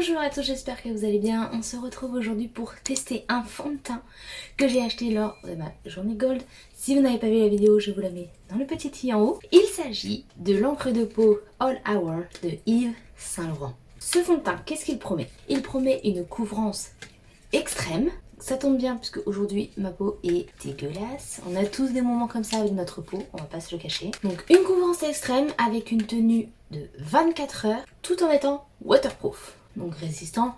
Bonjour à tous, j'espère que vous allez bien. On se retrouve aujourd'hui pour tester un fond de teint que j'ai acheté lors de ma journée gold. Si vous n'avez pas vu la vidéo, je vous la mets dans le petit i en haut. Il s'agit de l'encre de peau All Hour de Yves Saint Laurent. Ce fond de teint, qu'est-ce qu'il promet? Il promet une couvrance extrême. Ça tombe bien puisque aujourd'hui ma peau est dégueulasse. On a tous des moments comme ça avec notre peau, on va pas se le cacher. Donc une couvrance extrême avec une tenue de 24 heures tout en étant waterproof. Donc résistant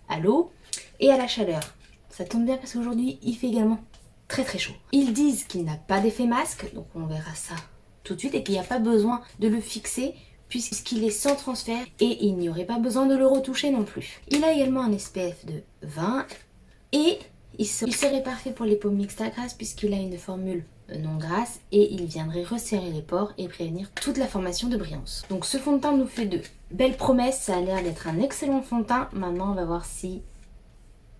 à l'eau et à la chaleur. Ça tombe bien parce qu'aujourd'hui il fait également très chaud. Ils disent qu'il n'a pas d'effet masque, donc on verra ça tout de suite et qu'il n'y a pas besoin de le fixer puisqu'il est sans transfert et il n'y aurait pas besoin de le retoucher non plus. Il a également un SPF de 20 et il serait parfait pour les peaux mixtes à grasse puisqu'il a une formule non grasse et il viendrait resserrer les pores et prévenir toute la formation de brillance. Donc ce fond de teint nous fait de belles promesses, ça a l'air d'être un excellent fond de teint. Maintenant on va voir si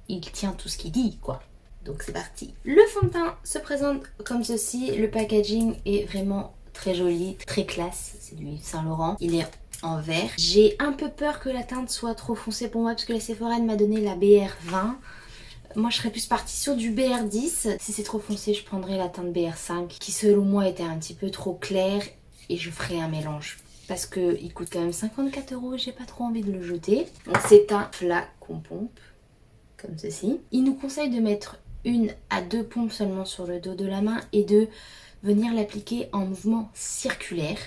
il tient tout ce qu'il dit quoi. Donc c'est parti. Le fond de teint se présente comme ceci, le packaging est vraiment très joli, très classe, c'est du Yves Saint Laurent. Il est en vert. J'ai un peu peur que la teinte soit trop foncée pour moi parce que la Sephora m'a donné la BR20. Moi je serais plus partie sur du BR10. Si c'est trop foncé, je prendrais la teinte BR5 qui selon moi était un petit peu trop claire et je ferai un mélange. Parce qu'il coûte quand même 54 € et j'ai pas trop envie de le jeter. Donc c'est un plat qu'on pompe, comme ceci. Il nous conseille de mettre 1 à 2 pompes seulement sur le dos de la main et de venir l'appliquer en mouvement circulaire.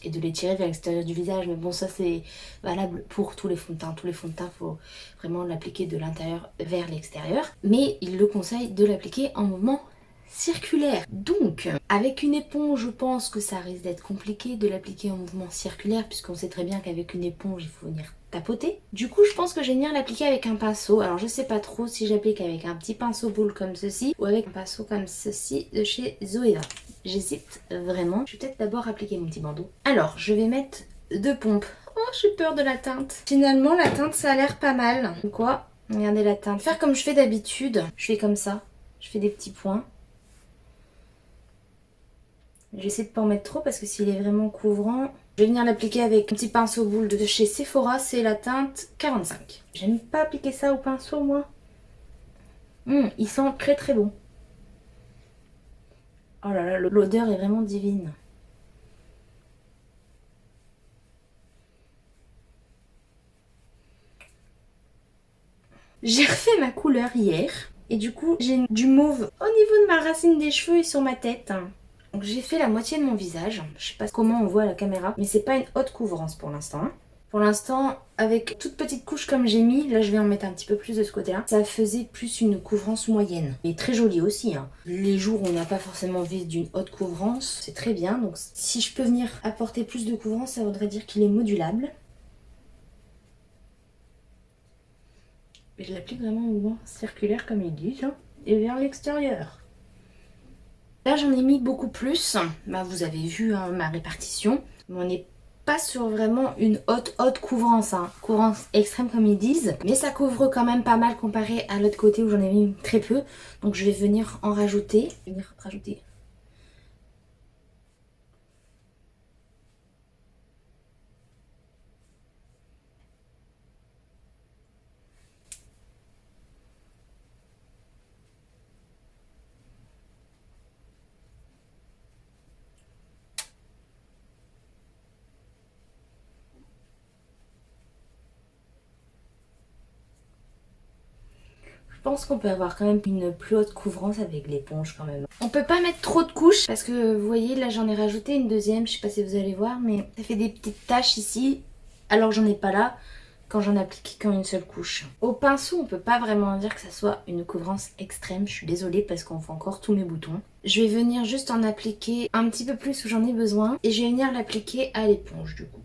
Et de l'étirer vers l'extérieur du visage, mais bon ça c'est valable pour tous les fonds de teint. Tous les fonds de teint, faut vraiment l'appliquer de l'intérieur vers l'extérieur. Mais il le conseille de l'appliquer en mouvement circulaire. Donc avec une éponge, je pense que ça risque d'être compliqué de l'appliquer en mouvement circulaire puisqu'on sait très bien qu'avec une éponge il faut venir tapoter. Du coup je pense que je vais venir l'appliquer avec un pinceau. Alors je sais pas trop si j'applique avec un petit pinceau boule comme ceci ou avec un pinceau comme ceci de chez Zoeva. J'hésite vraiment. Je vais peut-être d'abord appliquer mon petit bandeau. Alors je vais mettre 2 pompes. Oh j'ai peur de la teinte. Finalement la teinte ça a l'air pas mal. Quoi? Regardez la teinte. Faire comme je fais d'habitude. Je fais comme ça. Je fais des petits points. J'essaie de pas en mettre trop parce que s'il est vraiment couvrant, je vais venir l'appliquer avec un petit pinceau boule de chez Sephora, c'est la teinte 45. J'aime pas appliquer ça au pinceau moi. Il sent très bon. Oh là là, l'odeur est vraiment divine. J'ai refait ma couleur hier et du coup j'ai du mauve au niveau de ma racine des cheveux et sur ma tête. Donc j'ai fait la moitié de mon visage, je sais pas comment on voit à la caméra, mais c'est pas une haute couvrance pour l'instant. Pour l'instant, avec toute petite couche comme j'ai mis, là je vais en mettre un petit peu plus de ce côté-là, ça faisait plus une couvrance moyenne. Et très jolie aussi, hein. Les jours où on n'a pas forcément envie d'une haute couvrance, c'est très bien. Donc si je peux venir apporter plus de couvrance, ça voudrait dire qu'il est modulable. Et je l'applique vraiment au mouvement circulaire comme ils disent, hein, et vers l'extérieur. Là j'en ai mis beaucoup plus, bah, vous avez vu hein, ma répartition, mais on n'est pas sur vraiment une haute couvrance, hein. Couvrance extrême comme ils disent, mais ça couvre quand même pas mal comparé à l'autre côté où j'en ai mis très peu, donc je vais venir en rajouter, Je pense qu'on peut avoir quand même une plus haute couvrance avec l'éponge quand même. On peut pas mettre trop de couches parce que vous voyez là j'en ai rajouté une deuxième, je sais pas si vous allez voir mais ça fait des petites taches ici alors j'en ai pas là quand j'en applique qu'en une seule couche. Au pinceau on peut pas vraiment dire que ça soit une couvrance extrême, je suis désolée parce qu'on voit encore tous mes boutons. Je vais venir juste en appliquer un petit peu plus où j'en ai besoin et je vais venir l'appliquer à l'éponge du coup.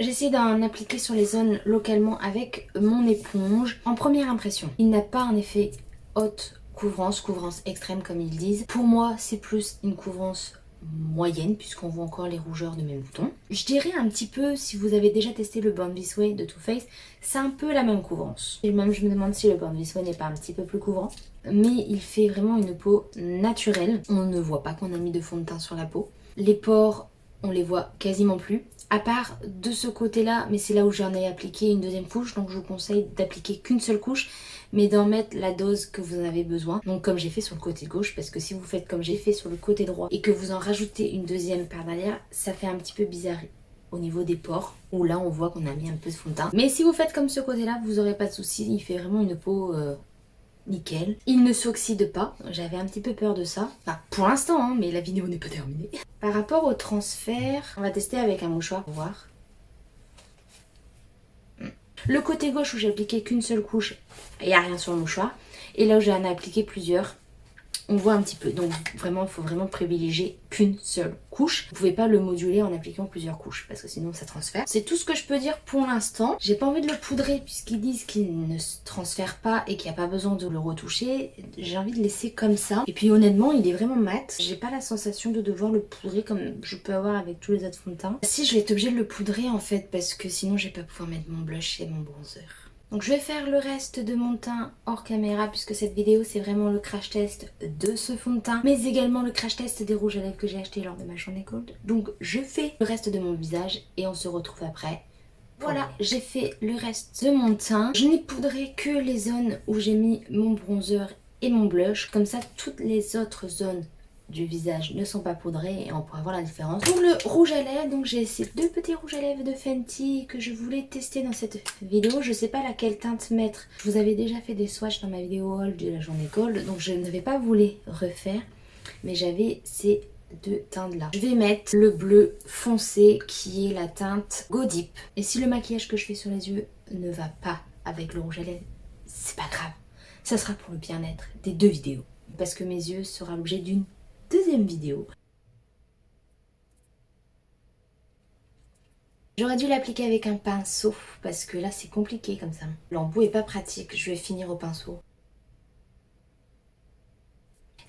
J'essaie d'en appliquer sur les zones localement avec mon éponge. En première impression, il n'a pas un effet haute couvrance extrême comme ils disent. Pour moi, c'est plus une couvrance moyenne puisqu'on voit encore les rougeurs de mes boutons. Je dirais un petit peu, si vous avez déjà testé le Born This Way de Too Faced, c'est un peu la même couvrance. Et même je me demande si le Born This Way n'est pas un petit peu plus couvrant. mais il fait vraiment une peau naturelle. On ne voit pas qu'on a mis de fond de teint sur la peau. Les pores, on les voit quasiment plus. À part de ce côté-là, mais c'est là où j'en ai appliqué une deuxième couche, donc je vous conseille d'appliquer qu'une seule couche, mais d'en mettre la dose que vous en avez besoin. Donc comme j'ai fait sur le côté gauche, parce que si vous faites comme j'ai fait sur le côté droit et que vous en rajoutez une deuxième par derrière, ça fait un petit peu bizarre au niveau des pores, où là on voit qu'on a mis un peu de fond de teint. Mais si vous faites comme ce côté-là, vous n'aurez pas de soucis, il fait vraiment une peau nickel. Il ne s'oxyde pas, j'avais un petit peu peur de ça. Enfin, pour l'instant, hein, mais la vidéo n'est pas terminée. Par rapport au transfert, on va tester avec un mouchoir pour voir. Le côté gauche où j'ai appliqué qu'une seule couche, il n'y a rien sur le mouchoir. Et là où j'en ai appliqué plusieurs, on voit un petit peu. Donc vraiment, il faut vraiment privilégier qu'une seule couche. Vous pouvez pas le moduler en appliquant plusieurs couches parce que sinon ça transfère. C'est tout ce que je peux dire pour l'instant. J'ai pas envie de le poudrer puisqu'ils disent qu'il ne se transfère pas et qu'il n'y a pas besoin de le retoucher. J'ai envie de laisser comme ça. Et puis honnêtement, il est vraiment mat. J'ai pas la sensation de devoir le poudrer comme je peux avoir avec tous les autres fonds de teint. Si, je vais être obligée de le poudrer en fait parce que sinon je vais pas pouvoir mettre mon blush et mon bronzer. Donc je vais faire le reste de mon teint hors caméra puisque cette vidéo c'est vraiment le crash test de ce fond de teint, mais également le crash test des rouges à lèvres que j'ai acheté lors de ma journée gold. Donc je fais le reste de mon visage et on se retrouve après. Voilà, j'ai fait le reste de mon teint. Je n'ai poudré que les zones où j'ai mis mon bronzer et mon blush. Comme ça, toutes les autres zones du visage ne sont pas poudrées et on pourra voir la différence. Pour le rouge à lèvres, donc j'ai ces deux petits rouges à lèvres de Fenty que je voulais tester dans cette vidéo. Je sais pas laquelle teinte mettre. Je vous avais déjà fait des swatchs dans ma vidéo haul de la journée gold, donc je ne vais pas vous les refaire. Mais j'avais ces deux teintes là. Je vais mettre le bleu foncé qui est la teinte Go Deep. Et si le maquillage que je fais sur les yeux ne va pas avec le rouge à lèvres, c'est pas grave. Ça sera pour le bien-être des deux vidéos. Parce que mes yeux seront l'objet d'une deuxième vidéo. J'aurais dû l'appliquer avec un pinceau parce que là c'est compliqué comme ça. L'embout est pas pratique, je vais finir au pinceau.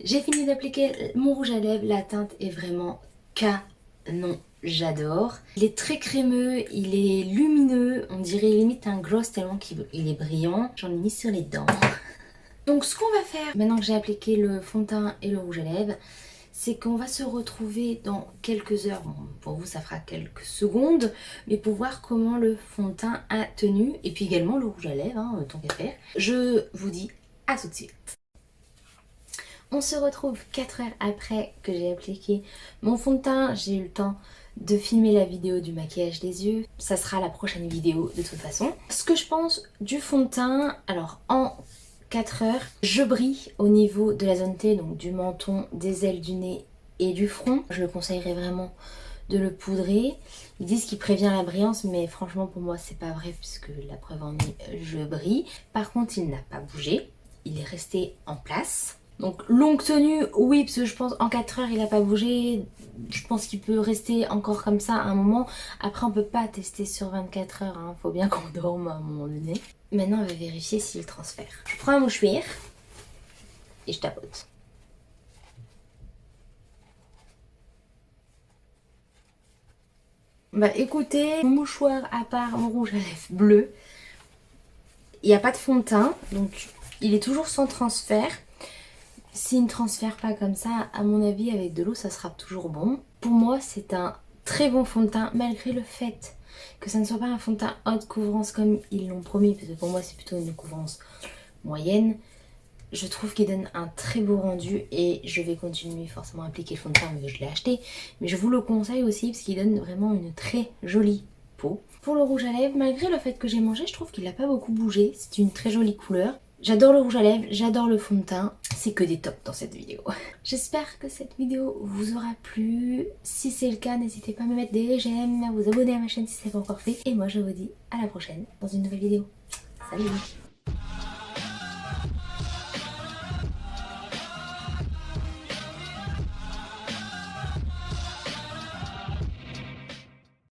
J'ai fini d'appliquer mon rouge à lèvres, la teinte est vraiment canon, j'adore. Il est très crémeux, il est lumineux, on dirait limite un gloss tellement qu'il est brillant. J'en ai mis sur les dents. Donc ce qu'on va faire, maintenant que j'ai appliqué le fond de teint et le rouge à lèvres, c'est qu'on va se retrouver dans quelques heures, bon, pour vous ça fera quelques secondes, mais pour voir comment le fond de teint a tenu, et puis également le rouge à lèvres, hein, tant qu'à faire. Je vous dis à tout de suite. On se retrouve 4 heures après que j'ai appliqué mon fond de teint, j'ai eu le temps de filmer la vidéo du maquillage des yeux, ça sera la prochaine vidéo de toute façon. Ce que je pense du fond de teint, alors en 4 heures, je brille au niveau de la zone T, donc du menton, des ailes du nez et du front. Je le conseillerais vraiment de le poudrer. Ils disent qu'il prévient la brillance, mais franchement pour moi c'est pas vrai puisque la preuve en est, je brille. Par contre il n'a pas bougé, il est resté en place. Donc longue tenue, oui, parce que je pense en 4 heures il n'a pas bougé. Je pense qu'il peut rester encore comme ça un moment. Après on peut pas tester sur 24 heures, hein. Faut bien qu'on dorme à un moment donné. Maintenant on va vérifier s'il transfère. Je prends un mouchoir et je tapote. Bah écoutez, mon mouchoir à part mon rouge à lèvres bleu, il n'y a pas de fond de teint, donc il est toujours sans transfert. S'il ne transfère pas comme ça, à mon avis avec de l'eau ça sera toujours bon. Pour moi c'est un très bon fond de teint malgré le fait que ça ne soit pas un fond de teint haute couvrance comme ils l'ont promis, parce que pour moi c'est plutôt une couvrance moyenne. Je trouve qu'il donne un très beau rendu et je vais continuer forcément à appliquer le fond de teint vu que je l'ai acheté. Mais je vous le conseille aussi parce qu'il donne vraiment une très jolie peau. Pour le rouge à lèvres, malgré le fait que j'ai mangé, je trouve qu'il n'a pas beaucoup bougé. C'est une très jolie couleur. J'adore le rouge à lèvres, j'adore le fond de teint. C'est que des tops dans cette vidéo. J'espère que cette vidéo vous aura plu. Si c'est le cas, n'hésitez pas à me mettre des j'aime, à vous abonner à ma chaîne si ce n'est pas encore fait. Et moi je vous dis à la prochaine dans une nouvelle vidéo. Salut!